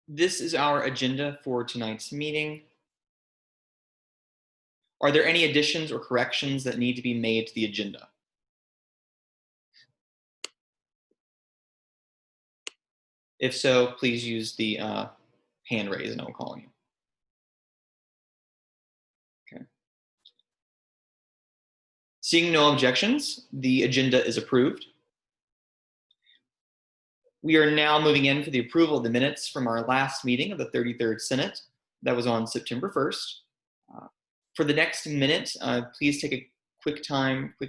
This is our agenda for tonight's meeting. Are there any additions or corrections that need to be made to the agenda? If so, please use the hand raise and I will call on you. Okay. Seeing no objections, the agenda is approved. We are now moving in for the approval of the minutes from our last meeting of the 33rd Senate. That was on September 1st. For the next minute, please take a quick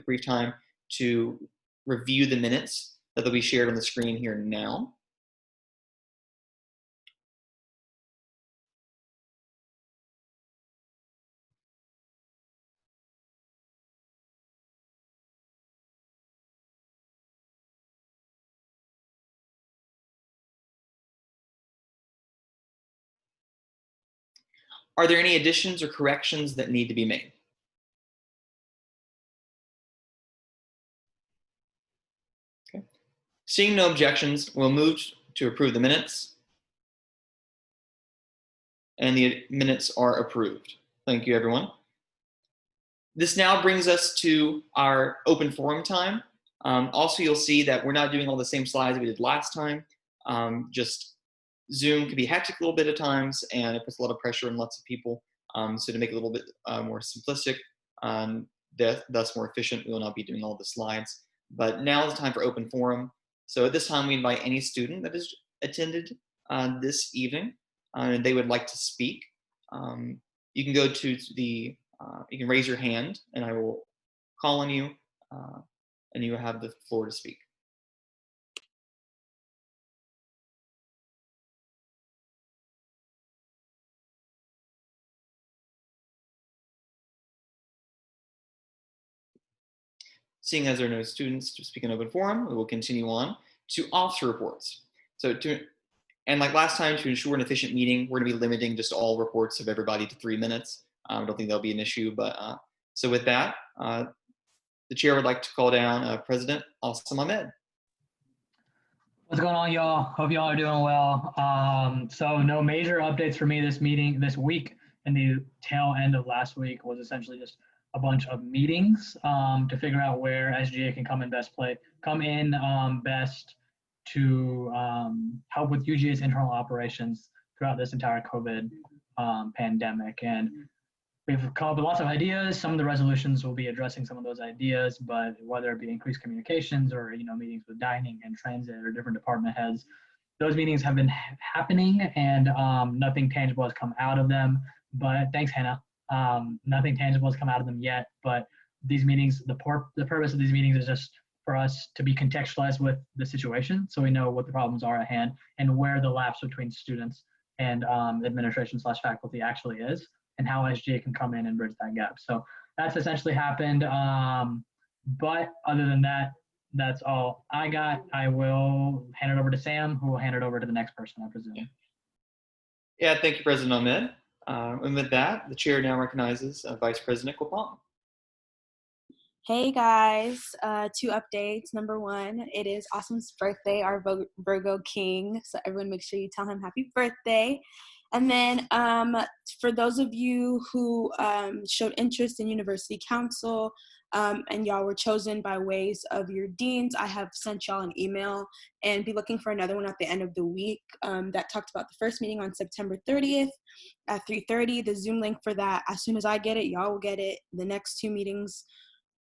brief time to review the minutes that will be shared on the screen here now. Are there any additions or corrections that need to be made? Okay. Seeing no objections, we'll move to approve the minutes. And the minutes are approved. Thank you, everyone. This now brings us to our open forum time. Also, you'll see that we're not doing all the same slides we did last time. Just Zoom can be hectic a little bit at times, and it puts a lot of pressure on lots of people. So to make it a little bit more simplistic, thus more efficient, we will not be doing all the slides. But now is the time for open forum. So at this time, we invite any student that has attended this evening and they would like to speak. You can go to the, you can raise your hand and I will call on you and you will have the floor to speak. Seeing as there are no students to speak in open forum, we will continue on to officer reports. And like last time, to ensure an efficient meeting, we're gonna be limiting just all reports of everybody to 3 minutes. I don't think that'll be an issue, but so with that, the chair would like to call down President Asim Ahmed. What's going on, y'all? Hope y'all are doing well. So no major updates for me this week, and the tail end of last week was essentially just a bunch of meetings to figure out where SGA can come in best to help with UGA's internal operations throughout this entire COVID pandemic. And we've come up with lots of ideas. Some of the resolutions will be addressing some of those ideas, but whether it be increased communications or meetings with dining and transit or different department heads, those meetings have been happening and nothing tangible has come out of them. But thanks, Hannah. Nothing tangible has come out of them yet. But these meetings, the purpose of these meetings is just for us to be contextualized with the situation, so we know what the problems are at hand and where the lapse between students and administration/faculty actually is, and how SGA can come in and bridge that gap. So that's essentially happened. But other than that, that's all I got. I will hand it over to Sam, who will hand it over to the next person, I presume. Yeah, thank you, President Ahmed. And with that, the chair now recognizes Vice President Gopal. Hey guys, 2 updates. Number 1, it is Asim's birthday, our Virgo King. So everyone make sure you tell him happy birthday. And then for those of you who showed interest in University Council and y'all were chosen by ways of your deans, I have sent y'all an email and be looking for another one at the end of the week that talked about the first meeting on September 30th at 3:30. The Zoom link for that, as soon as I get it, y'all will get it. The next 2 meetings,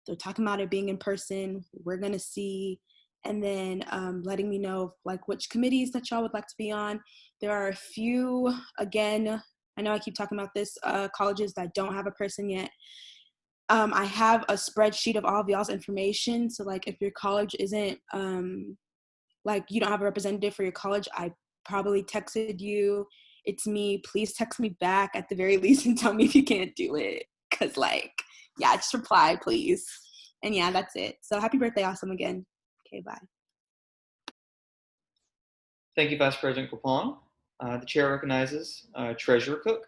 they're talking about it being in person. We're gonna see, and then letting me know like which committees that y'all would like to be on. There are a few, again, I know I keep talking about this, colleges that don't have a person yet. I have a spreadsheet of all of y'all's information. So like if your college isn't, like you don't have a representative for your college, I probably texted you, it's me, please text me back at the very least and tell me if you can't do it. Cause like, yeah, just reply, please. And yeah, that's it. So happy birthday, Asim, again. Okay, bye. Thank you, Vice President Gopal. The chair recognizes Treasurer Cook.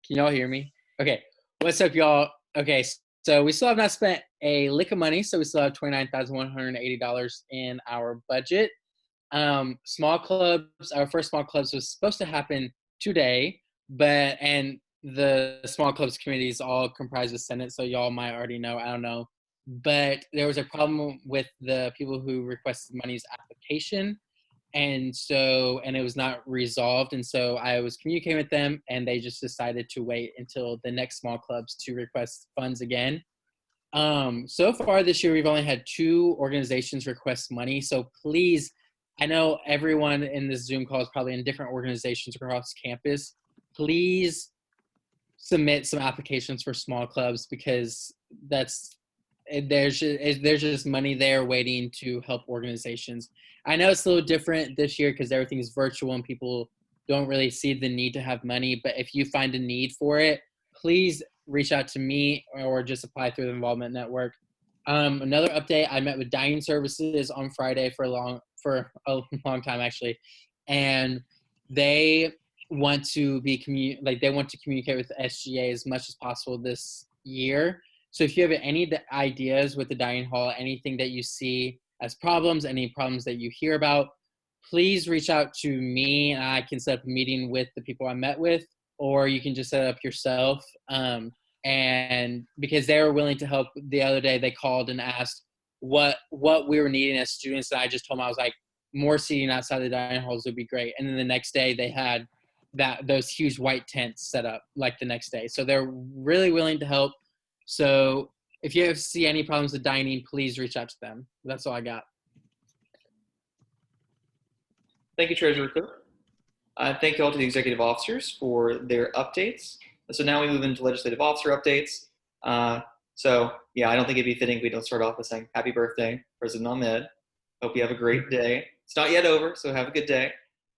Can y'all hear me? Okay, what's up, y'all? Okay, So we still have not spent a lick of money. So we still have $29,180 in our budget. Small clubs, our first small clubs was supposed to happen today, and the small clubs committee is all comprised of Senate, so y'all might already know, I don't know. But there was a problem with the people who requested money's application, and it was not resolved. And so I was communicating with them, and they just decided to wait until the next small clubs to request funds again. So far this year, we've only had 2 organizations request money. So please, I know everyone in this Zoom call is probably in different organizations across campus. Please submit some applications for small clubs, because there's just money there waiting to help organizations. I know it's a little different this year because everything is virtual and people don't really see the need to have money. But if you find a need for it, please reach out to me or just apply through the Involvement Network. Another update, I met with Dining Services on Friday for a long time actually, and they want to communicate with the SGA as much as possible this year. So if you have any ideas with the dining hall, anything that you see as problems, any problems that you hear about, please reach out to me and I can set up a meeting with the people I met with, or you can just set it up yourself. And because they were willing to help, the other day they called and asked what we were needing as students, and I just told them, I was like, more seating outside the dining halls would be great. And then the next day they had those huge white tents set up like the next day. So they're really willing to help. So if you see any problems with dining, please reach out to them. That's all I got. Thank you, Treasurer Cook. Thank you all to the executive officers for their updates. So now we move into legislative officer updates. So yeah, I don't think it'd be fitting if we don't start off with saying happy birthday, President Ahmed. Hope you have a great day. It's not yet over, so have a good day.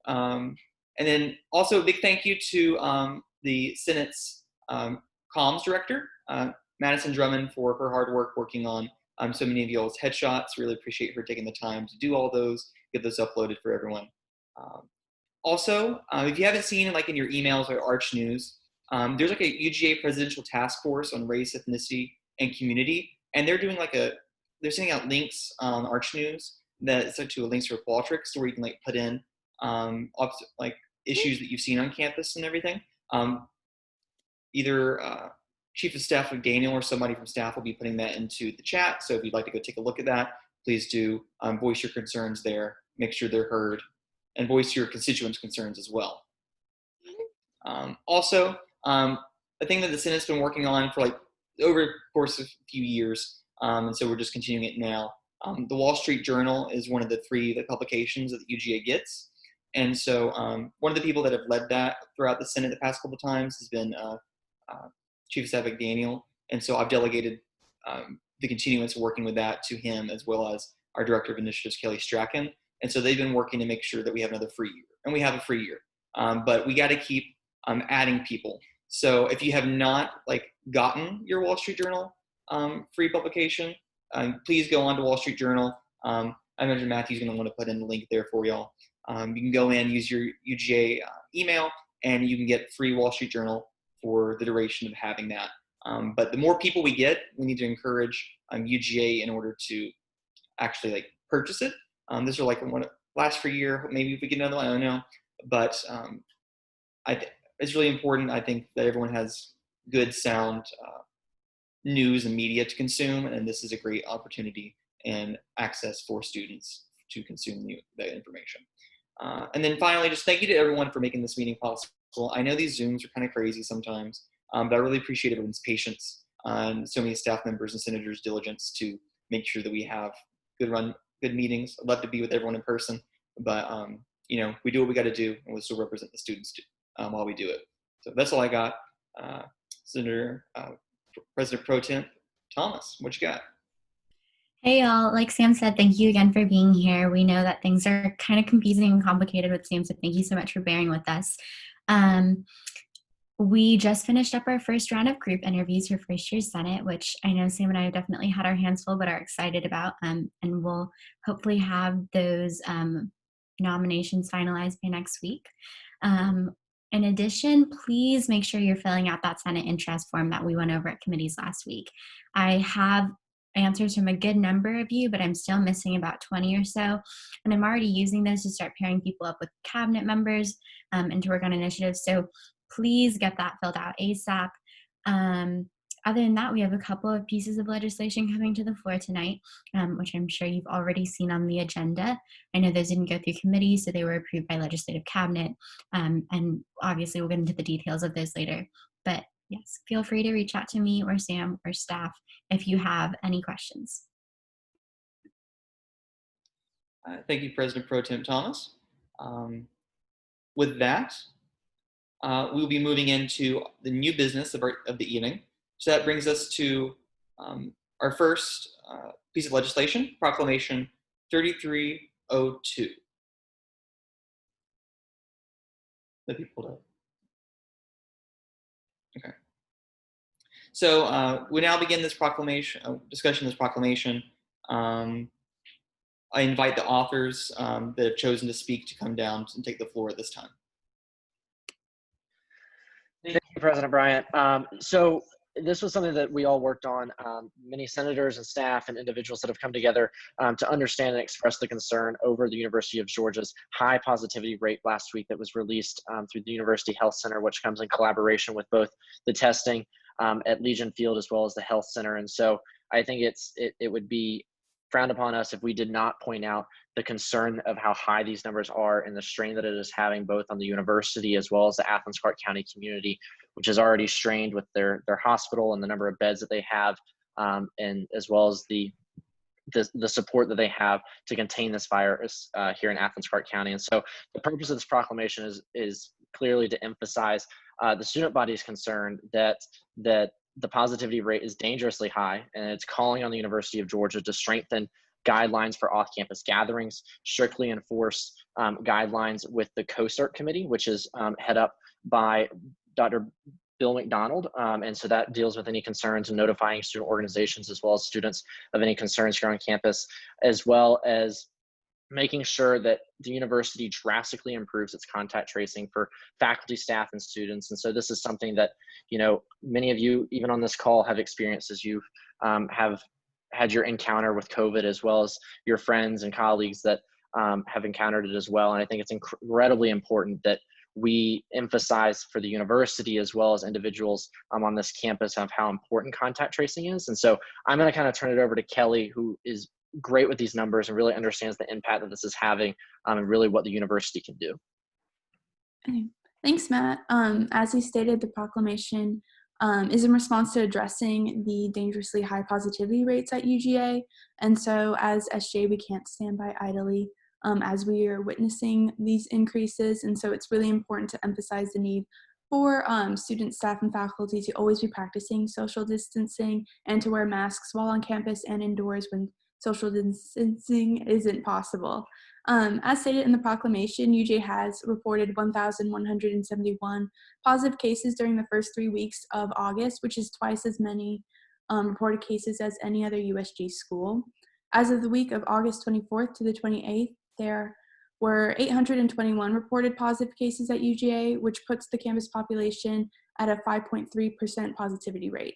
And then also a big thank you to the Senate's comms director, Madison Drummond, for her hard work working on so many of y'all's headshots. Really appreciate her taking the time to do all those, get those uploaded for everyone. Also, if you haven't seen like in your emails or Arch News, there's like a UGA presidential task force on race, ethnicity, and community, and they're doing they're sending out links on Arch News that's to a links to a Qualtrics where you can like put in like issues that you've seen on campus and everything. Either Chief of Staff McDaniel or somebody from staff will be putting that into the chat. So if you'd like to go take a look at that, please do voice your concerns there, make sure they're heard, and voice your constituents' concerns as well. Also, a thing that the Senate's been working on for like over the course of a few years, and so we're just continuing it now. The Wall Street Journal is one of the 3 publications that the UGA gets. And so one of the people that have led that throughout the Senate the past couple of times has been Chief of Staff McDaniel. And so I've delegated the continuance of working with that to him, as well as our Director of Initiatives, Kelly Strachan. And so they've been working to make sure that we have another free year. And we have a free year. But we got to keep adding people. So if you have not gotten your Wall Street Journal free publication, please go on to Wall Street Journal. I imagine Matthew's going to want to put in the link there for y'all. You can go in, use your UGA email, and you can get free Wall Street Journal for the duration of having that. But the more people we get, we need to encourage UGA in order to actually purchase it. This are one last for a year. Maybe if we get another one, I don't know. But it's really important, I think, that everyone has good, sound news and media to consume, and this is a great opportunity and access for students to consume that information. And then finally, just thank you to everyone for making this meeting possible. I know these Zooms are kind of crazy sometimes, but I really appreciate everyone's patience and so many staff members and senators' diligence to make sure that we have good meetings. I'd love to be with everyone in person, but we do what we got to do, and we'll still represent the students while we do it. So that's all I got. Senator President Pro Tem Thomas, what you got? Hey y'all, like Sam said, thank you again for being here. We know that things are kind of confusing and complicated with Sam, so thank you so much for bearing with us. We just finished up our first round of group interviews for first year Senate, which I know Sam and I have definitely had our hands full but are excited about, and we'll hopefully have those nominations finalized by next week. In addition, please make sure you're filling out that Senate interest form that we went over at committees last week. I have answers from a good number of you, but I'm still missing about 20 or so. And I'm already using those to start pairing people up with cabinet members and to work on initiatives. So please get that filled out ASAP. Other than that, we have a couple of pieces of legislation coming to the floor tonight, which I'm sure you've already seen on the agenda. I know those didn't go through committee, so they were approved by legislative cabinet. And obviously we'll get into the details of those later. But yes, feel free to reach out to me or Sam or staff if you have any questions. Thank you, President Pro Tem Thomas. With that, we'll be moving into the new business of the evening. So that brings us to our first piece of legislation, Proclamation 3302. Let me pull it up. Okay. So we now begin this proclamation, discussion of this proclamation. I invite the authors that have chosen to speak to come down and take the floor at this time. Thank you, President Bryant. So this was something that we all worked on. Many senators and staff and individuals that have come together to understand and express the concern over the University of Georgia's high positivity rate last week that was released through the University Health Center, which comes in collaboration with both the testing at Legion Field as well as the health center. And so I think it would be frowned upon us if we did not point out the concern of how high these numbers are and the strain that it is having both on the university as well as the Athens-Clarke County community, which is already strained with their hospital and the number of beds that they have, and as well as the support that they have to contain this virus here in Athens-Clarke County. And so the purpose of this proclamation is clearly to emphasize the student body's concern that the positivity rate is dangerously high, and it's calling on the University of Georgia to strengthen guidelines for off-campus gatherings, strictly enforce guidelines with the COCERT committee, which is head up by Dr. Bill McDonald. And so that deals with any concerns and notifying student organizations as well as students of any concerns here on campus, as well as making sure that the university drastically improves its contact tracing for faculty, staff, and students. And so this is something that, you know, many of you, even on this call, have experienced as you have had your encounter with COVID, as well as your friends and colleagues that have encountered it as well. And I think it's incredibly important that we emphasize for the university as well as individuals on this campus of how important contact tracing is. And so I'm going to kind of turn it over to Kelly, who is great with these numbers and really understands the impact that this is having and really what the university can do. Okay. Thanks, Matt. As he stated, the proclamation is in response to addressing the dangerously high positivity rates at UGA. And so as SJ, we can't stand by idly as we are witnessing these increases. And so it's really important to emphasize the need for students, staff, and faculty to always be practicing social distancing and to wear masks while on campus and indoors when social distancing isn't possible. As stated in the proclamation, UJ has reported 1,171 positive cases during the first 3 weeks of August, which is twice as many reported cases as any other USG school. As of the week of August 24th to the 28th, there were 821 reported positive cases at UGA, which puts the campus population at a 5.3% positivity rate.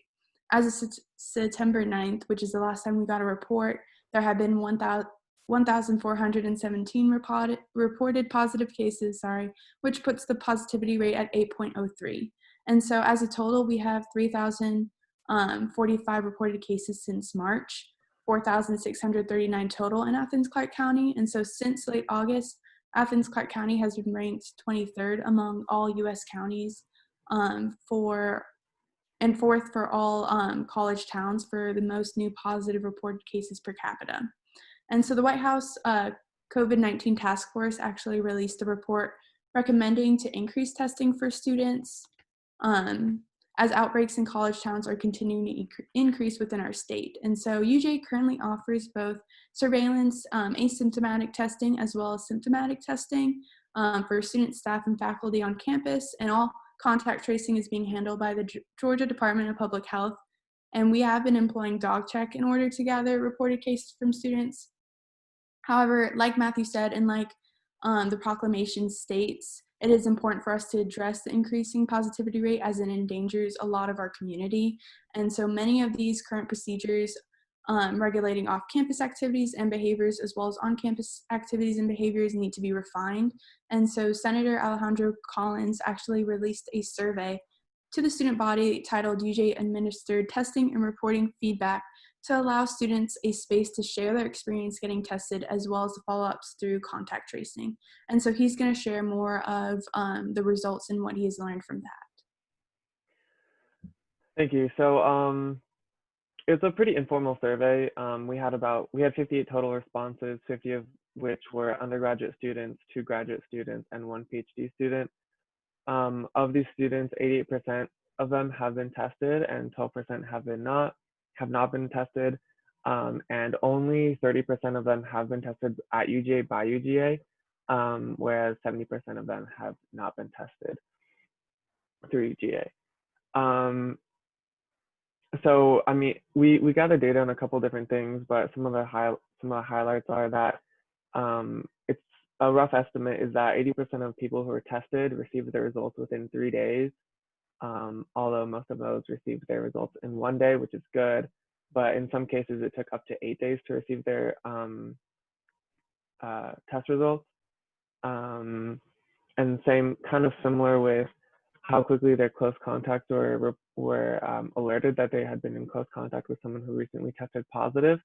As of September 9th, which is the last time we got a report, there have been 1,417 reported positive cases, which puts the positivity rate at 8.03. And so as a total, we have 3,045 reported cases since March, 4,639 total in Athens-Clarke County. And so since late August, Athens-Clarke County has been ranked 23rd among all U.S. counties and fourth for all college towns for the most new positive reported cases per capita. And so the White House COVID-19 task force actually released a report recommending to increase testing for students as outbreaks in college towns are continuing to increase within our state. And so UJ currently offers both surveillance, asymptomatic testing, as well as symptomatic testing for students, staff, and faculty on campus, and all contact tracing is being handled by the Georgia Department of Public Health. And we have been employing dog check in order to gather reported cases from students. However, like Matthew said, and like the proclamation states, it is important for us to address the increasing positivity rate as it endangers a lot of our community. And so many of these current procedures regulating off-campus activities and behaviors, as well as on-campus activities and behaviors, need to be refined. And so Senator Alejandro Collins actually released a survey to the student body titled UGA Administered Testing and Reporting Feedback to allow students a space to share their experience getting tested, as well as the follow-ups through contact tracing. And so he's going to share more of the results and what he has learned from that. Thank you. So it's a pretty informal survey. We had 58 total responses, 50 of which were undergraduate students, 2 graduate students, and 1 PhD student. Of these students, 88% of them have been tested, and 12% have not been tested, and only 30% of them have been tested at UGA by UGA, whereas 70% of them have not been tested through UGA. So I mean, we gather data on a couple different things, but some of the highlights are that it's a rough estimate is that 80% of people who were tested received their results within 3 days, although most of those received their results in 1 day, which is good. But in some cases, it took up to 8 days to receive their test results. And similar with how quickly their close contacts were alerted that they had been in close contact with someone who recently tested positive.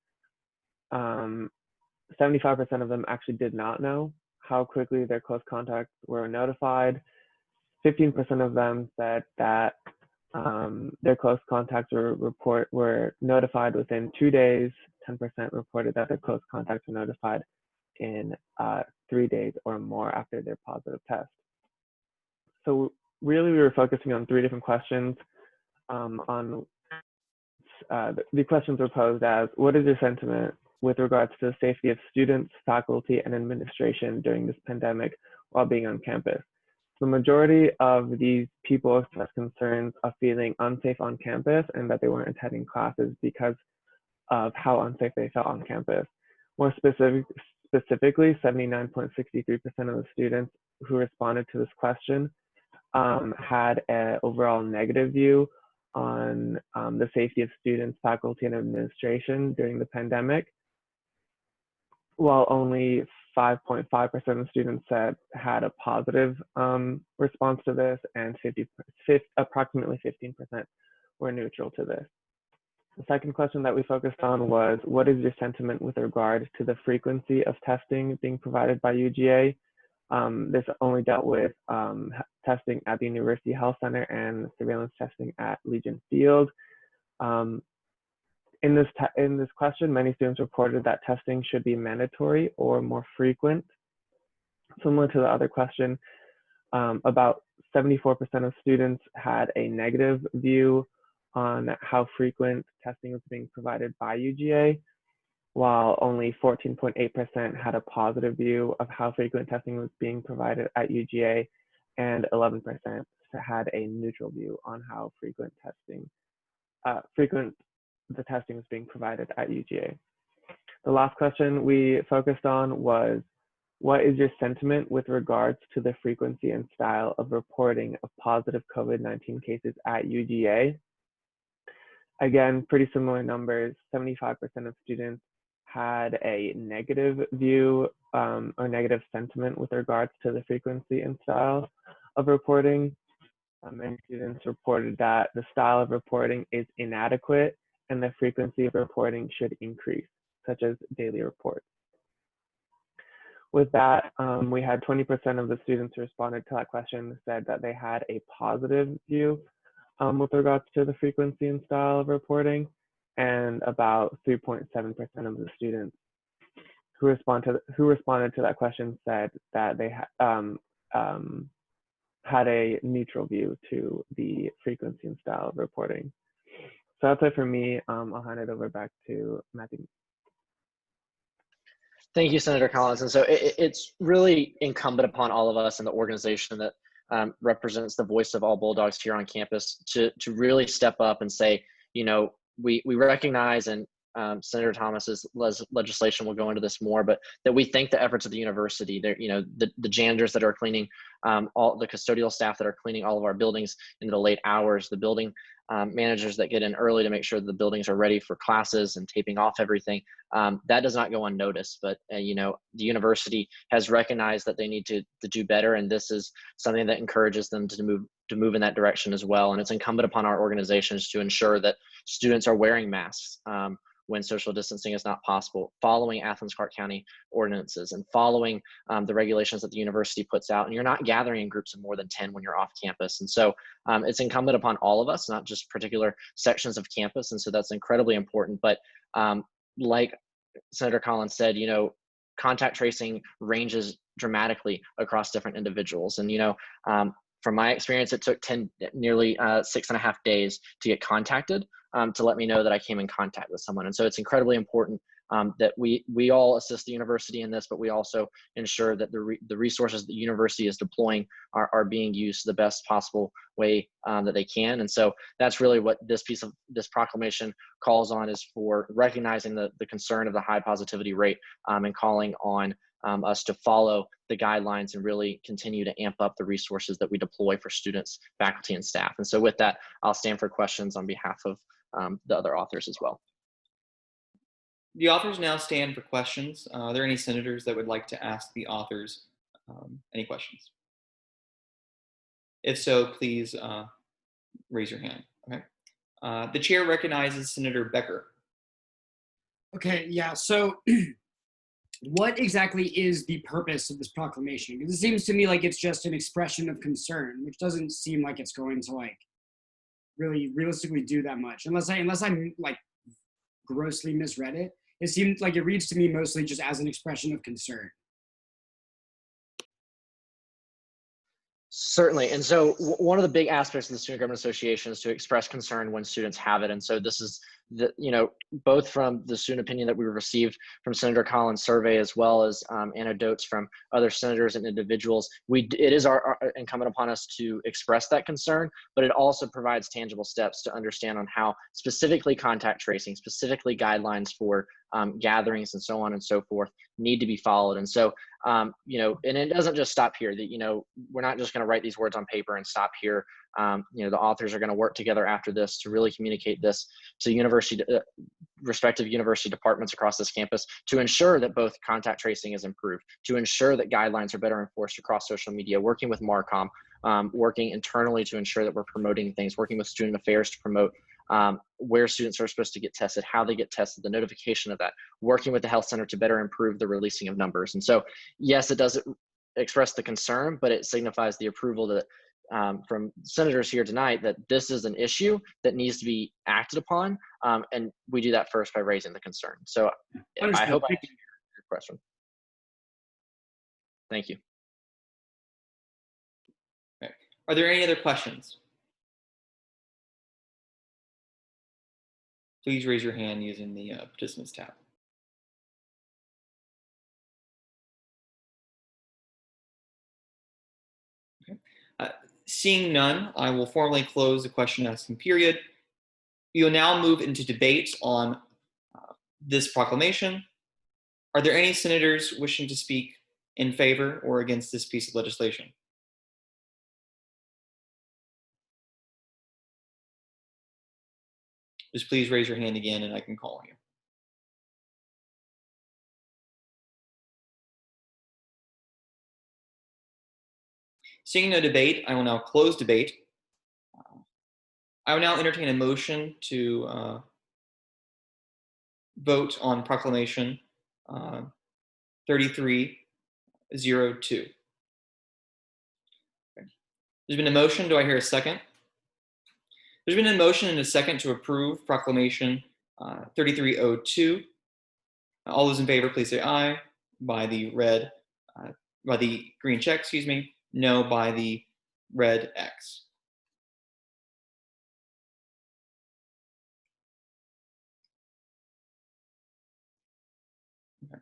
75% of them actually did not know how quickly their close contacts were notified. 15% of them said that their close contacts were notified within 2 days. 10% reported that their close contacts were notified in 3 days or more after their positive test. So really, we were focusing on 3 different questions. The questions were posed as, what is your sentiment with regards to the safety of students, faculty, and administration during this pandemic while being on campus? The majority of these people expressed concerns of feeling unsafe on campus and that they weren't attending classes because of how unsafe they felt on campus. More specifically, 79.63% of the students who responded to this question had an overall negative view on the safety of students, faculty, and administration during the pandemic, while only 5.5% of students had a positive response to this, and approximately 15% were neutral to this. The second question that we focused on was, what is your sentiment with regard to the frequency of testing being provided by UGA? This only dealt with testing at the University Health Center and surveillance testing at Legion Field. In this question, many students reported that testing should be mandatory or more frequent. Similar to the other question, about 74% of students had a negative view on how frequent testing was being provided by UGA, while only 14.8% had a positive view of how frequent testing was being provided at UGA, and 11% had a neutral view on how frequent the testing was being provided at UGA. The last question we focused on was, what is your sentiment with regards to the frequency and style of reporting of positive COVID-19 cases at UGA? Again, pretty similar numbers. 75% of students had a negative view or negative sentiment with regards to the frequency and style of reporting. Many students reported that the style of reporting is inadequate and the frequency of reporting should increase, such as daily reports. With that, we had 20% of the students who responded to that question said that they had a positive view with regards to the frequency and style of reporting, and about 3.7% of the students who responded to that question said that they had a neutral view to the frequency and style of reporting. So that's it for me. I'll hand it over back to Matthew. Thank you, Senator Collins. And so it's really incumbent upon all of us in the organization that represents the voice of all Bulldogs here on campus to really step up and say, you know, we recognize and Senator Thomas's legislation will go into this more, but that we thank the efforts of the university. There, the janitors that are cleaning, all the custodial staff that are cleaning all of our buildings into the late hours, the building managers that get in early to make sure that the buildings are ready for classes and taping off everything. That does not go unnoticed, but the university has recognized that they need to do better, and this is something that encourages them to move in that direction as well. And it's incumbent upon our organizations to ensure that students are wearing masks when social distancing is not possible, following Athens-Clarke County ordinances and following the regulations that the university puts out. And you're not gathering in groups of more than 10 when you're off campus. And so it's incumbent upon all of us, not just particular sections of campus. And so that's incredibly important. But like Senator Collins said, contact tracing ranges dramatically across different individuals. And, from my experience, it took nearly 6.5 days to get contacted to let me know that I came in contact with someone. And so it's incredibly important that we all assist the university in this, but we also ensure that the resources the university is deploying are being used the best possible way that they can. And so that's really what this proclamation calls on, is for recognizing the concern of the high positivity rate and calling on us to follow the guidelines and really continue to amp up the resources that we deploy for students, faculty, and staff. And so with that, I'll stand for questions on behalf of the other authors as well. The authors now stand for questions. Are there any senators that would like to ask the authors any questions? If so, please raise your hand. Okay. The chair recognizes Senator Becker. Okay, yeah, so what exactly is the purpose of this proclamation? Because it seems to me like it's just an expression of concern, which doesn't seem like it's going to really realistically do that much, unless I grossly misread it. It seemed like it reads to me mostly just as an expression of concern. Certainly. And so one of the big aspects of the Student Government Association is to express concern when students have it. And so this is both from the student opinion that we received from Senator Collins' survey, as well as anecdotes from other senators and individuals. It is our incumbent upon us to express that concern, but it also provides tangible steps to understand on how specifically contact tracing, specifically guidelines for gatherings and so on and so forth need to be followed. And so, and it doesn't just stop here. That we're not just going to write these words on paper and stop here. The authors are going to work together after this to really communicate this to respective university departments across this campus, to ensure that both contact tracing is improved, to ensure that guidelines are better enforced across social media, working with Marcom, working internally to ensure that we're promoting things, working with student affairs to promote where students are supposed to get tested, how they get tested, the notification of that, working with the health center to better improve the releasing of numbers. And so, yes, it does express the concern, but it signifies the approval that from senators here tonight that this is an issue that needs to be acted upon. And we do that first by raising the concern. So I hope I answered your question. Thank you. Okay. Are there any other questions? Please raise your hand using the participants tab. Okay. Seeing none, I will formally close the question asking period. We will now move into debate on this proclamation. Are there any senators wishing to speak in favor or against this piece of legislation? Just please raise your hand again and I can call you. Seeing no debate, I will now close debate. I will now entertain a motion to vote on proclamation 3302. Okay. There's been a motion. Do I hear a second? There's been a motion and a second to approve proclamation 3302. All those in favor, please say aye by the green check, excuse me. No by the red X. Okay.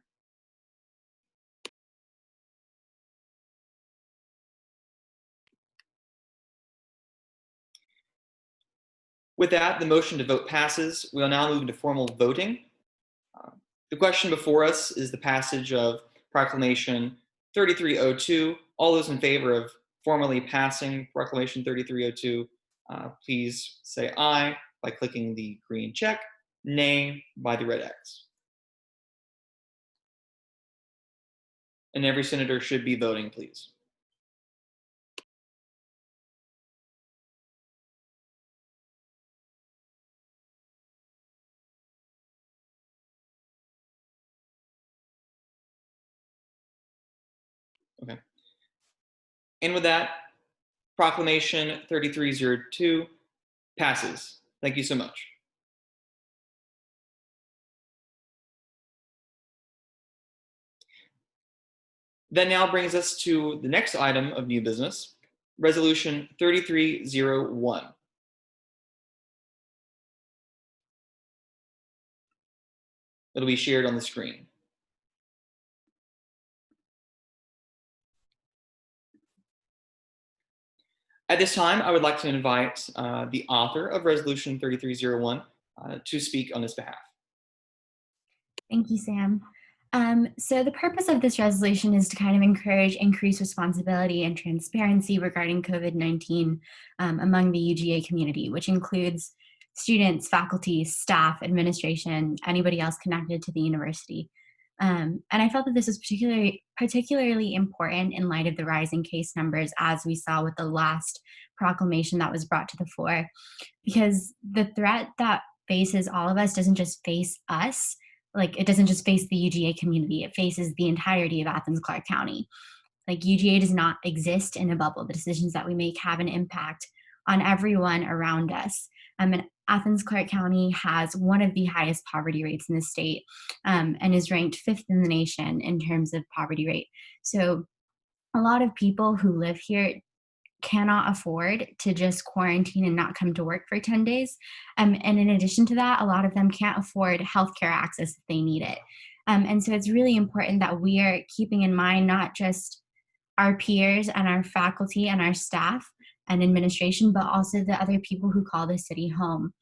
With that, the motion to vote passes. We'll now move into formal voting. The question before us is the passage of Proclamation 3302. All those in favor of formally passing Proclamation 3302, please say aye by clicking the green check, nay by the red X. And every senator should be voting, please. Okay. And with that, Proclamation 3302 passes. Thank you so much. That now brings us to the next item of new business, Resolution 3301. It'll be shared on the screen. At this time, I would like to invite the author of Resolution 3301 to speak on his behalf. Thank you, Sam. So the purpose of this resolution is to kind of encourage increased responsibility and transparency regarding COVID-19 among the UGA community, which includes students, faculty, staff, administration, anybody else connected to the university. And I felt that this was particularly important in light of the rising case numbers, as we saw with the last proclamation that was brought to the fore, because the threat that faces all of us doesn't just face us, like it doesn't just face the UGA community, it faces the entirety of Athens-Clarke County. Like UGA does not exist in a bubble. The decisions that we make have an impact on everyone around us. And Athens-Clarke County has one of the highest poverty rates in the state and is ranked 5th in the nation in terms of poverty rate. So a lot of people who live here cannot afford to just quarantine and not come to work for 10 days. And in addition to that, a lot of them can't afford healthcare access if they need it. And so it's really important that we are keeping in mind not just our peers and our faculty and our staff and administration, but also the other people who call the city home.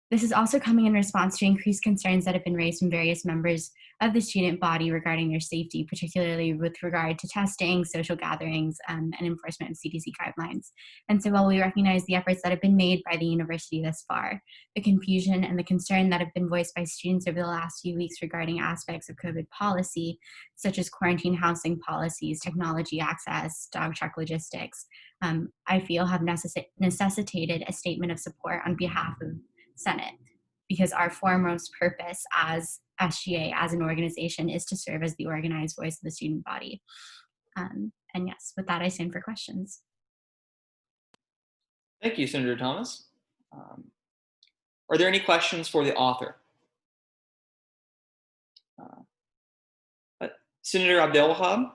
This is also coming in response to increased concerns that have been raised from various members of the student body regarding their safety, particularly with regard to testing, social gatherings, and enforcement of CDC guidelines. And so while we recognize the efforts that have been made by the university thus far, the confusion and the concern that have been voiced by students over the last few weeks regarding aspects of COVID policy, such as quarantine housing policies, technology access, dog truck logistics, I feel have necessitated a statement of support on behalf of Senate, because our foremost purpose as SGA, as an organization, is to serve as the organized voice of the student body. And yes, with that, I stand for questions. Thank you, Senator Thomas. Are there any questions for the author? Senator Abdelwahab?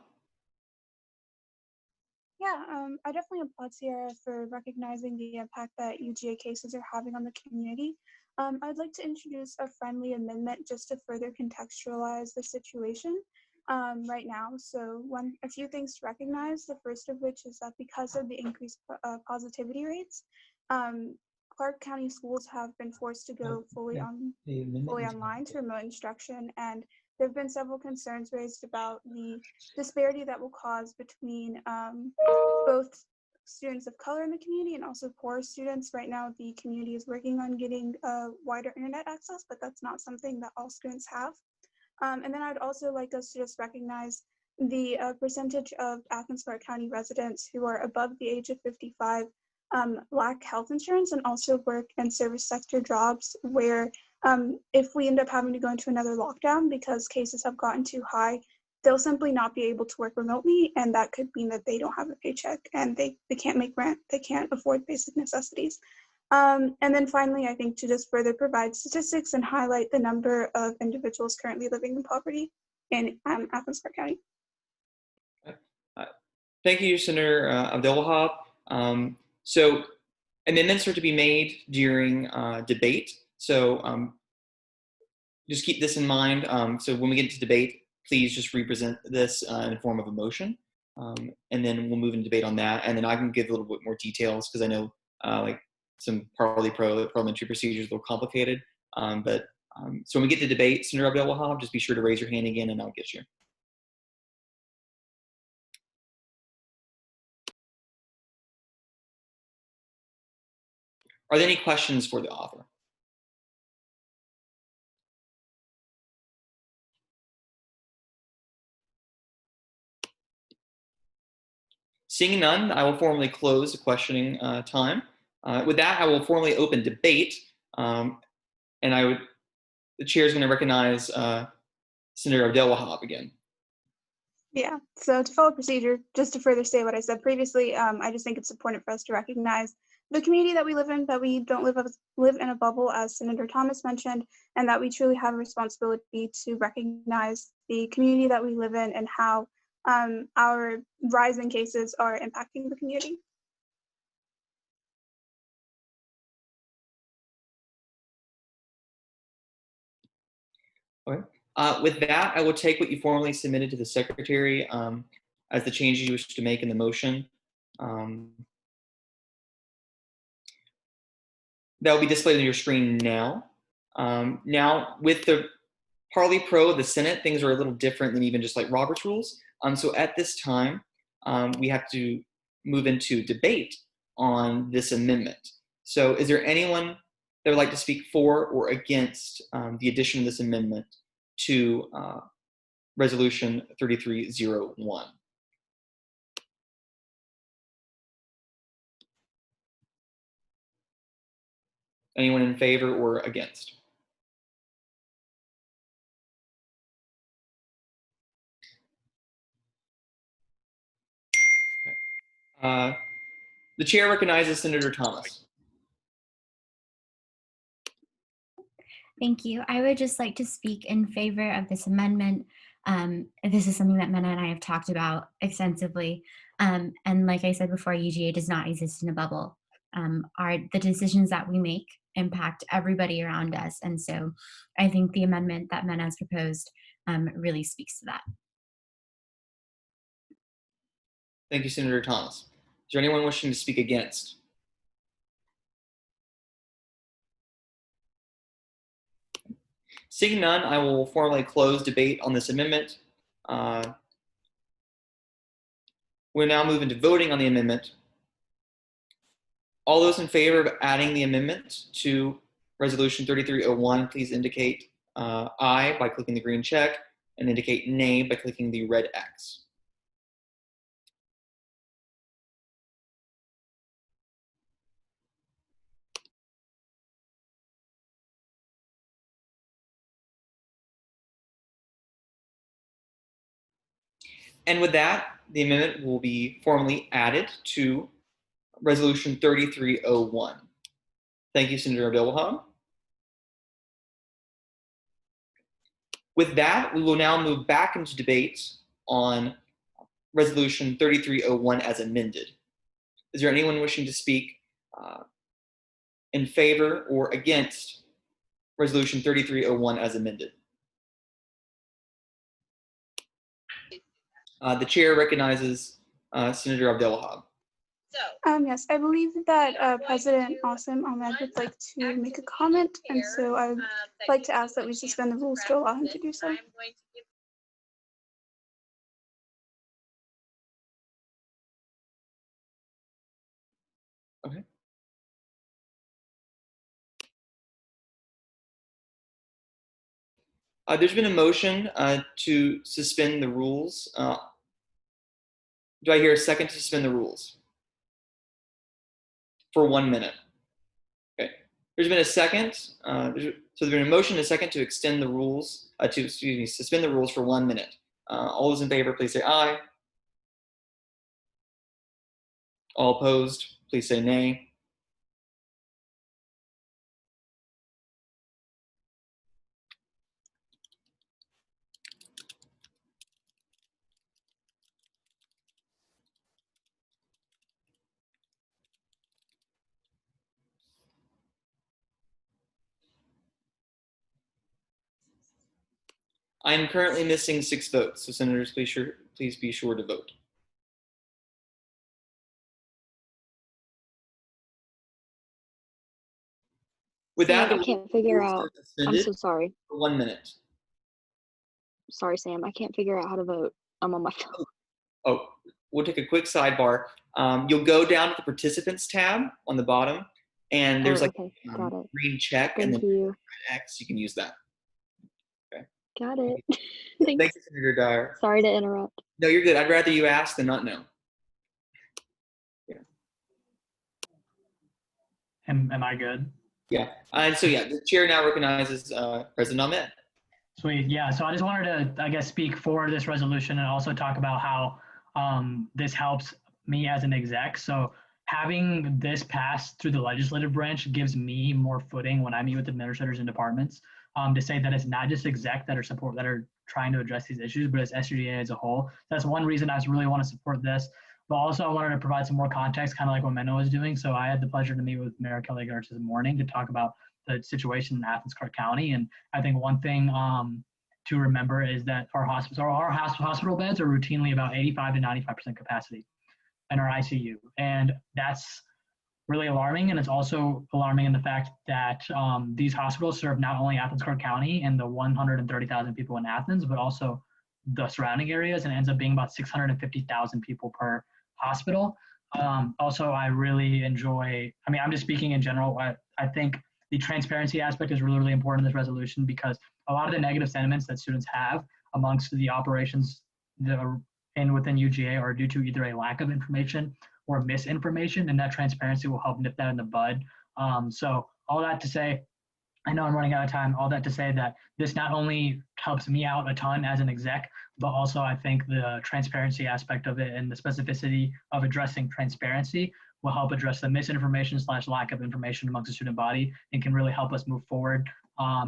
Yeah, I definitely applaud Sierra for recognizing the impact that UGA cases are having on the community. I'd like to introduce a friendly amendment just to further contextualize the situation right now. So a few things to recognize, the first of which is that because of the increased positivity rates, Clarke County schools have been forced to go fully online to remote instruction, and there have been several concerns raised about the disparity that will cause between both students of color in the community and also poor students. Right now, the community is working on getting wider internet access, but that's not something that all students have. And then I'd also like us to just recognize the percentage of Athens-Clarke County residents who are above the age of 55 lack health insurance and also work in service sector jobs where if we end up having to go into another lockdown because cases have gotten too high, they'll simply not be able to work remotely, and that could mean that they don't have a paycheck and they can't make rent, they can't afford basic necessities. And then finally, I think to just further provide statistics and highlight the number of individuals currently living in poverty in Athens-Clarke County. Thank you, Senator Abdelwahab. So amendments are to be made during debate. So just keep this in mind. So when we get into debate, please just represent this in the form of a motion. And then we'll move into debate on that. And then I can give a little bit more details because I know like some parliamentary procedures are a little complicated. But So when we get to debate, Senator Abdel Wahab, just be sure to raise your hand again and I'll get you. Are there any questions for the author? Seeing none, I will formally close the questioning time. With that, I will formally open debate. And the chair is going to recognize Senator Abdel Wahab again. Yeah, so to follow procedure, just to further say what I said previously, I just think it's important for us to recognize the community that we live in, that we don't live in a bubble, as Senator Thomas mentioned, and that we truly have a responsibility to recognize the community that we live in and how our rising cases are impacting the community. Okay. With that, I will take what you formally submitted to the secretary as the changes you wish to make in the motion. That will be displayed on your screen now. Now, with the Parley Pro of the Senate, things are a little different than even just like Robert's rules. So at this time, we have to move into debate on this amendment. So is there anyone that would like to speak for or against the addition of this amendment to Resolution 3301? Anyone in favor or against? Okay. The chair recognizes Senator Thomas. Thank you. I would just like to speak in favor of this amendment. This is something that Mena and I have talked about extensively. And like I said before, UGA does not exist in a bubble. The decisions that we make impact everybody around us. And so I think the amendment that Mena has proposed really speaks to that. Thank you, Senator Thomas. Is there anyone wishing to speak against? Seeing none, I will formally close debate on this amendment. We're now moving to voting on the amendment. All those in favor of adding the amendment to Resolution 3301, please indicate aye by clicking the green check and indicate nay by clicking the red X. And with that, the amendment will be formally added to Resolution 3301. Thank you, Senator Abdel Wahab. With that, we will now move back into debate on Resolution 3301 as amended. Is there anyone wishing to speak in favor or against Resolution 3301 as amended? The chair recognizes Senator Abdel Wahab. Yes, I believe that President Asim Ahmed would like to make a comment, and so I would like to ask that we suspend the rules to allow him to do so. Okay. There's been a motion to suspend the rules. Do I hear a second to suspend the rules? For 1 minute. Okay. There's been a second. So there's been a motion, a second to extend the rules, suspend the rules for 1 minute. All those in favor, please say aye. All opposed, please say nay. I am currently missing 6 votes, so senators, please be sure to vote. With that, Sam, I can't figure rules out. are I'm suspended so sorry. for 1 minute. Sorry, Sam. I can't figure out how to vote. I'm on my phone. Oh, we'll take a quick sidebar. You'll go down to the participants tab on the bottom, and there's Oh, like okay. Got it. green check and Thank then you. X. You can use that. Got it. Thank Thanks. you, Senator Dyer. Sorry to interrupt. No, you're good. I'd rather you ask than not know. Am I good? Yeah. And so, yeah, the chair now recognizes President Ahmed. Sweet. Yeah. So I just wanted to, I guess, speak for this resolution and also talk about how this helps me as an exec. So having this passed through the legislative branch gives me more footing when I meet with administrators and departments to say that it's not just exec that are trying to address these issues, but it's SUGA as a whole. That's one reason I really want to support this. But also I wanted to provide some more context, kind of like what Menno was doing. So I had the pleasure to meet with Mayor Kelly Gartz this morning to talk about the situation in Athens, Clarke County. And I think one thing to remember is that our hospital beds are routinely about 85 to 95% capacity in our ICU. And that's really alarming. And it's also alarming in the fact that these hospitals serve not only Athens, Clarke County and the 130,000 people in Athens, but also the surrounding areas, and ends up being about 650,000 people per hospital. Also, I really enjoy, I'm just speaking in general, I think the transparency aspect is really, really important in this resolution, because a lot of the negative sentiments that students have amongst the operations that are within UGA are due to either a lack of information or misinformation, and that transparency will help nip that in the bud. So all that to say, I know I'm running out of time. All that to say that this not only helps me out a ton as an exec, but also I think the transparency aspect of it and the specificity of addressing transparency will help address the misinformation / lack of information amongst the student body, and can really help us move forward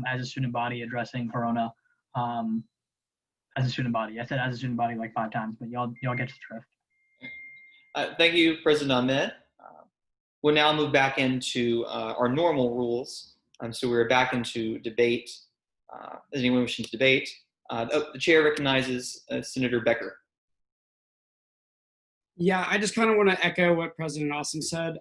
as a student body addressing Corona as a student body. I said as a student body like 5 times, but y'all get the drift. Thank you, President Ahmed. We'll now move back into our normal rules. So we're back into debate. Is anyone wishing to debate? The chair recognizes Senator Becker. Yeah, I just kind of want to echo what President Austin said.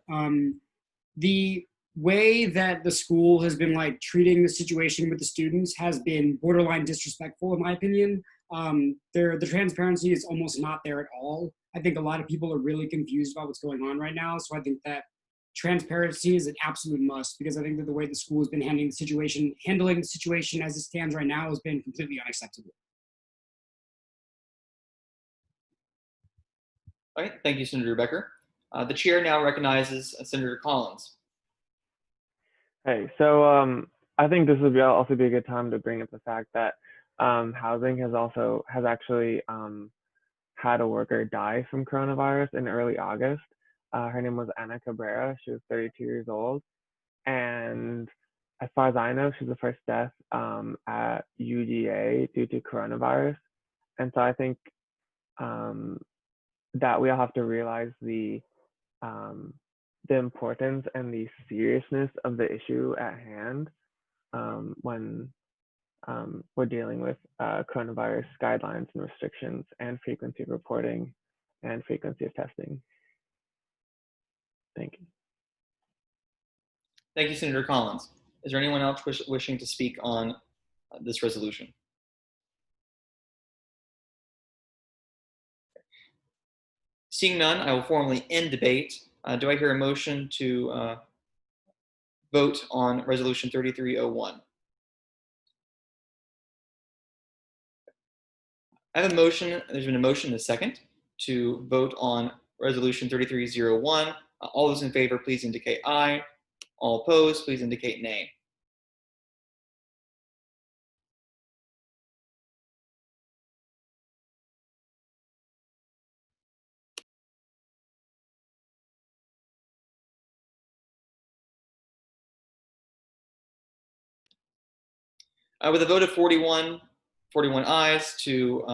The way that the school has been like treating the situation with the students has been borderline disrespectful, in my opinion. The transparency is almost not there at all. I think a lot of people are really confused about what's going on right now. So I think that transparency is an absolute must, because I think that the way the school has been handling the situation as it stands right now has been completely unacceptable. All right, thank you, Senator Becker. The chair now recognizes Senator Collins. Hey, so I think this would also be a good time to bring up the fact that housing has actually had a worker die from coronavirus in early August. Her name was Ana Cabrera. She was 32 years old. And as far as I know, she's the first death at UGA due to coronavirus. And so I think that we all have to realize the importance and the seriousness of the issue at hand when we're dealing with coronavirus guidelines and restrictions and frequency of reporting and frequency of testing. Thank you. Thank you, Senator Collins. Is there anyone else wishing to speak on this resolution? Seeing none, I will formally end debate. Do I hear a motion to vote on Resolution 3301? I have a motion. There's been a motion and a second to vote on Resolution 3301. All those in favor, please indicate aye. All opposed, please indicate nay. With a vote of 41 ayes to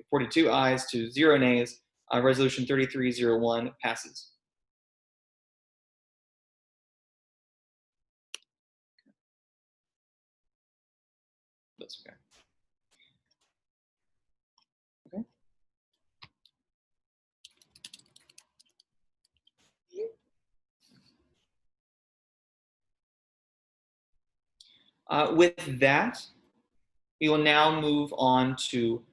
42 ayes to 0 nays, Resolution 3301 passes. That's okay. Okay. With that, we will now move on to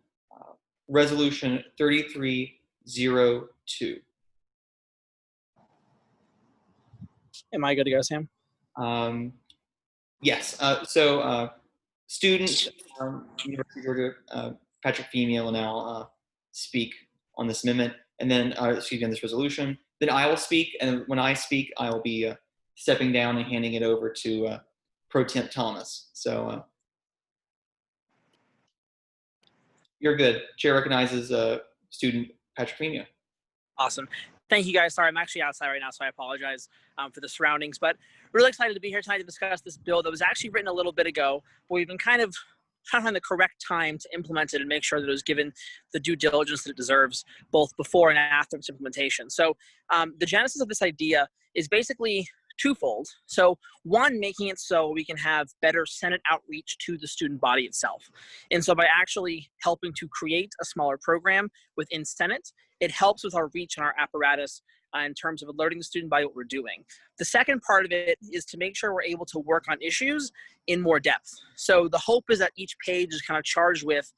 Resolution 3302. Am I good to go, Sam? Yes. So students from University of Georgia, Patrick Femia will now speak on this amendment, and then, excuse me, on this resolution. Then I will speak, and when I speak, I will be stepping down and handing it over to Pro Temp Thomas. So you're good. Chair recognizes student Patrick Femia. Awesome. Thank you, guys. Sorry, I'm actually outside right now, so I apologize for the surroundings. But really excited to be here tonight to discuss this bill that was actually written a little bit ago, but we've been kind of trying to find the correct time to implement it and make sure that it was given the due diligence that it deserves, both before and after its implementation. So the genesis of this idea is basically twofold. So one, making it so we can have better Senate outreach to the student body itself. And so by actually helping to create a smaller program within Senate, it helps with our reach and our apparatus in terms of alerting the student body what we're doing. The second part of it is to make sure we're able to work on issues in more depth. So the hope is that each page is kind of charged with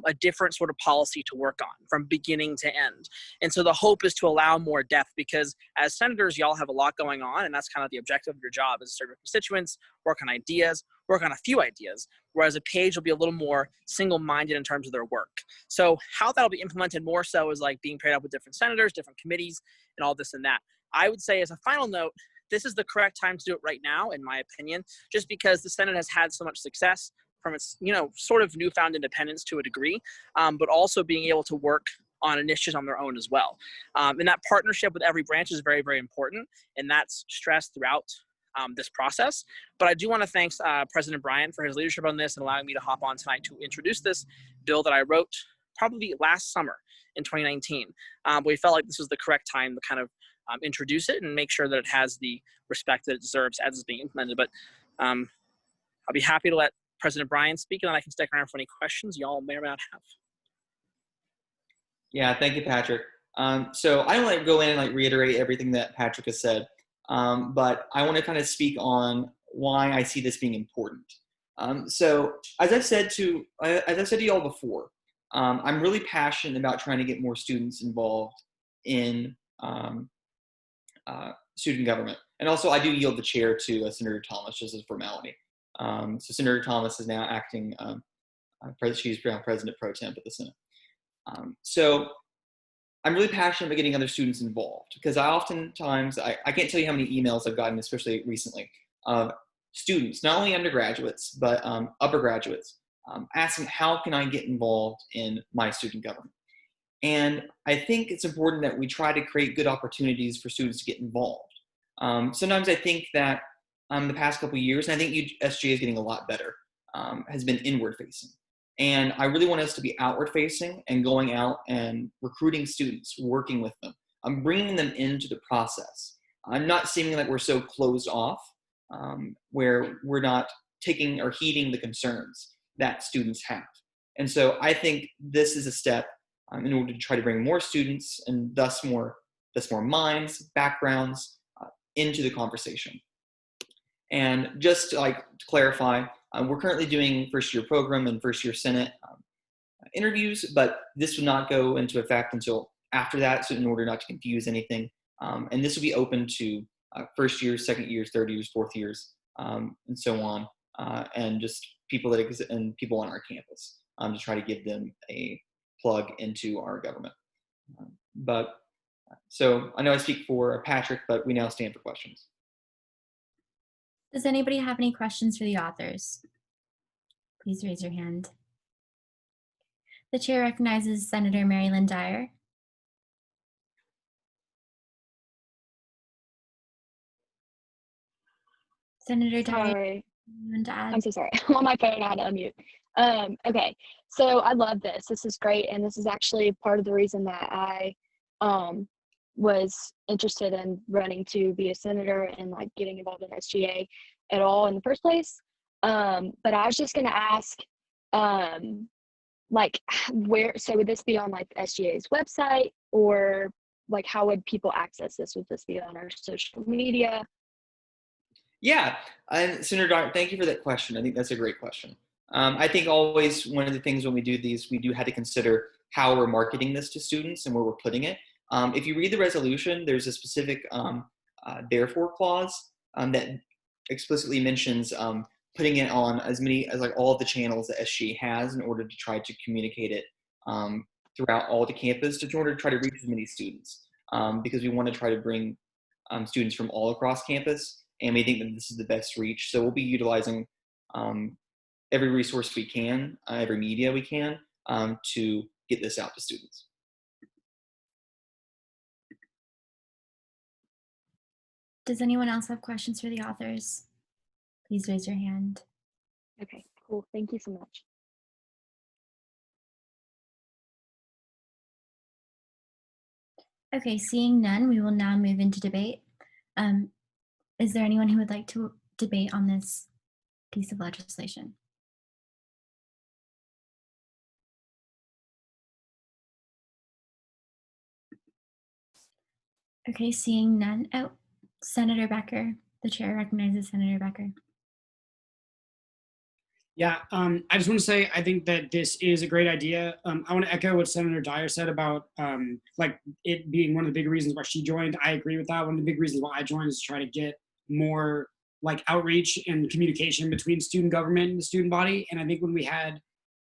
a different sort of policy to work on from beginning to end. And so the hope is to allow more depth, because as senators, y'all have a lot going on, and that's kind of the objective of your job, is to serve your constituents, work on ideas, work on a few ideas, whereas a page will be a little more single-minded in terms of their work. So how that'll be implemented more so is like being paired up with different senators, different committees, and all this and that. I would say as a final note, this is the correct time to do it right now, in my opinion, just because the Senate has had so much success from its, sort of newfound independence to a degree, but also being able to work on initiatives on their own as well. And that partnership with every branch is very, very important, and that's stressed throughout this process. But I do want to thank President Bryant for his leadership on this and allowing me to hop on tonight to introduce this bill that I wrote probably last summer in 2019. But we felt like this was the correct time to kind of introduce it and make sure that it has the respect that it deserves as it's being implemented. But I'll be happy to let President Bryant speak, and then I can stick around for any questions y'all may or may not have. Yeah, thank you, Patrick. So I don't want to go in and reiterate everything that Patrick has said, but I want to kind of speak on why I see this being important. So as I've said to y'all before, I'm really passionate about trying to get more students involved in student government. And also I do yield the chair to Senator Thomas just as a formality. So Senator Thomas is now acting, she's now President Pro Temp at the Senate. So I'm really passionate about getting other students involved, because I oftentimes, I can't tell you how many emails I've gotten, especially recently, of students, not only undergraduates, but upper graduates, asking how can I get involved in my student government. And I think it's important that we try to create good opportunities for students to get involved. Sometimes I think that the past couple of years, and I think SGA is getting a lot better, has been inward facing. And I really want us to be outward facing and going out and recruiting students, working with them. I'm bringing them into the process. I'm not seeming like we're so closed off where we're not taking or heeding the concerns that students have. And so I think this is a step in order to try to bring more students and thus more minds, backgrounds into the conversation. And just to clarify, we're currently doing first-year program and first-year Senate interviews, but this will not go into effect until after that, so in order not to confuse anything. And this will be open to first years, second years, third years, fourth years, and so on, and just people that exist and people on our campus to try to give them a plug into our government. So I know I speak for Patrick, but we now stand for questions. Does anybody have any questions for the authors? Please raise your hand. The chair recognizes Senator Mary Lynn Dyer. Senator Dyer, Sorry. you want to add? I'm so sorry. I'm on my phone, I had to unmute. Okay, so I love this. This is great, and this is actually part of the reason that I was interested in running to be a senator and getting involved in SGA at all in the first place. But I was just going to ask, where, so would this be on SGA's website, or how would people access this? Would this be on our social media? Yeah, and Senator Dyer, thank you for that question. I think that's a great question. I think always one of the things when we do these, we do have to consider how we're marketing this to students and where we're putting it. If you read the resolution, there's a specific therefore clause that explicitly mentions putting it on as many as like all of the channels that SG has in order to try to communicate it throughout all the campus in order to try to reach as many students because we want to try to bring students from all across campus, and we think that this is the best reach. So we'll be utilizing every resource we can, every media we can to get this out to students. Does anyone else have questions for the authors? Please raise your hand. Okay, cool. Thank you so much. Okay, seeing none, we will now move into debate. Is there anyone who would like to debate on this piece of legislation? Okay, seeing none. Oh, Senator Becker. The chair recognizes Senator Becker. Yeah, I just want to say I think that this is a great idea. I want to echo what Senator Dyer said about like it being one of the big reasons why she joined. I agree with that. One of the big reasons why I joined is to try to get more like outreach and communication between student government and the student body. And I think when we had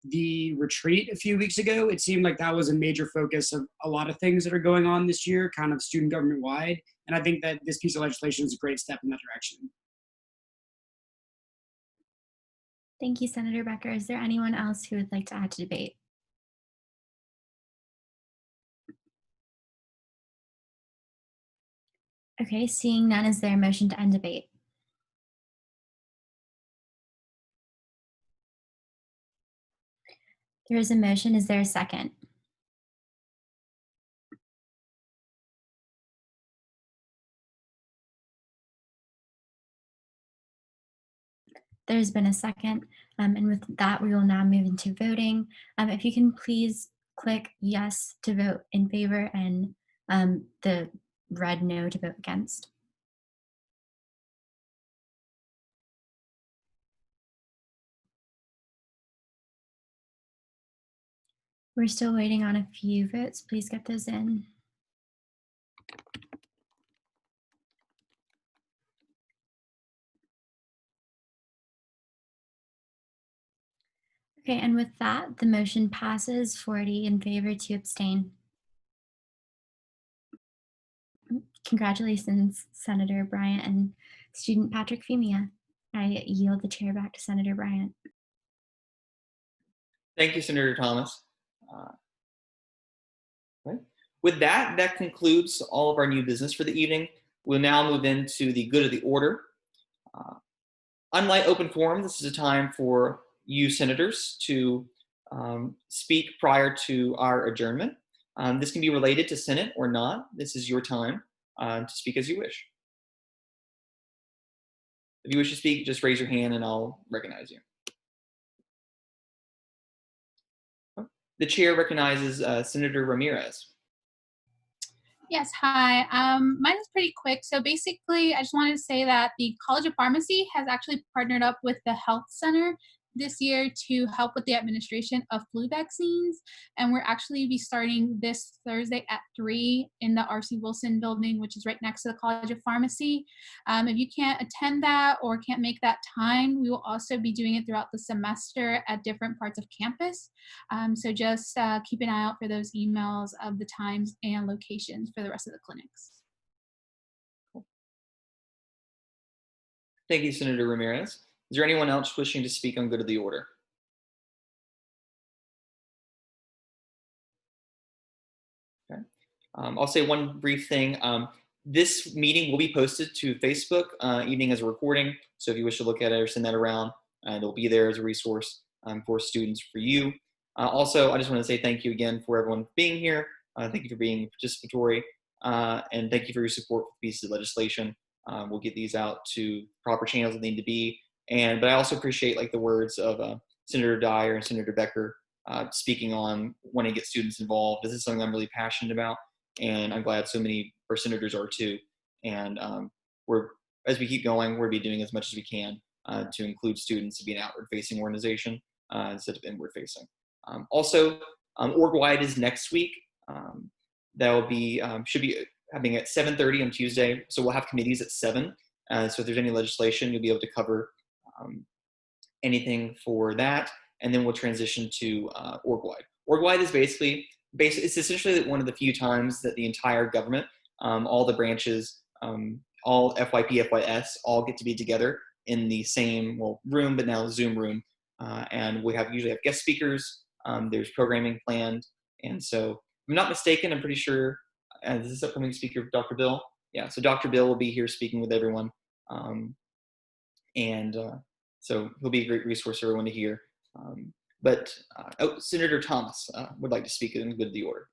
the retreat a few weeks ago, it seemed like that was a major focus of a lot of things that are going on this year, kind of student government wide. And I think that this piece of legislation is a great step in that direction. Thank you, Senator Becker. Is there anyone else who would like to add to debate? Okay, seeing none, is there a motion to end debate? There is a motion. Is there a second? There's been a second, and with that, we will now move into voting. If you can please click yes to vote in favor and the red no to vote against. We're still waiting on a few votes. Please get those in. Okay, and with that, the motion passes 40 in favor, 2 abstain. Congratulations, Senator Bryant and student Patrick Femia. I yield the chair back to Senator Bryant. Thank you, Senator Thomas. Okay. With that, that concludes all of our new business for the evening. We'll now move into the good of the order. Unlike open forum, this is a time for you senators to speak prior to our adjournment. This can be related to Senate or not. This is your time to speak as you wish. If you wish to speak, just raise your hand and I'll recognize you. The chair recognizes Senator Ramirez. Yes, hi. Mine is pretty quick. So basically, I just wanted to say that the College of Pharmacy has actually partnered up with the Health Center this year to help with the administration of flu vaccines. And we're actually be starting this Thursday at 3 in the R.C. Wilson building, which is right next to the College of Pharmacy. If you can't attend that or can't make that time, we will also be doing it throughout the semester at different parts of campus. So just keep an eye out for those emails of the times and locations for the rest of the clinics. Thank you, Senator Ramirez. Is there anyone else wishing to speak on good of the order? Okay. I'll say one brief thing. This meeting will be posted to Facebook evening as a recording. So if you wish to look at it or send that around, it'll be there as a resource for students, for you. Also, I just want to say thank you again for everyone being here. Thank you for being participatory. And thank you for your support for pieces of legislation. We'll get these out to proper channels that need to be. But I also appreciate like the words of Senator Dyer and Senator Becker speaking on wanting to get students involved. This is something I'm really passionate about, and I'm glad so many of our senators are too. And we're as we keep going, we'll be doing as much as we can to include students to be an outward-facing organization instead of inward-facing. Also, org-wide is next week. That will be should be happening at 7:30 on Tuesday. So we'll have committees at 7. So if there's any legislation, you'll be able to cover anything for that, and then we'll transition to org-wide. Org-wide is it's essentially one of the few times that the entire government, all the branches, all FYP, FYS, all get to be together in the same room, but now Zoom room, and we usually have guest speakers. There's programming planned, and so if I'm not mistaken, I'm pretty sure this upcoming speaker, Dr. Bill. Yeah, so Dr. Bill will be here speaking with everyone, so he'll be a great resource for everyone to hear. Senator Thomas would like to speak in good of the order.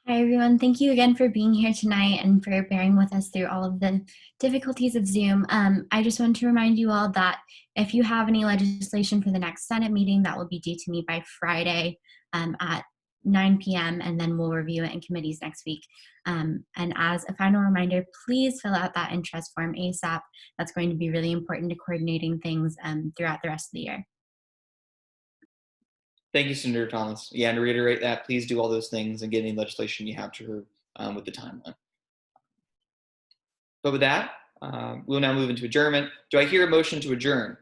Hi, everyone. Thank you again for being here tonight and for bearing with us through all of the difficulties of Zoom. I just want to remind you all that if you have any legislation for the next Senate meeting, that will be due to me by Friday at 9 p.m. and then we'll review it in committees next week. And as a final reminder, please fill out that interest form ASAP. That's going to be really important to coordinating things throughout the rest of the year. Thank you, Senator Thomas. Yeah, and to reiterate that, please do all those things and get any legislation you have to her with the timeline. But with that, we'll now move into adjournment. Do I hear a motion to adjourn?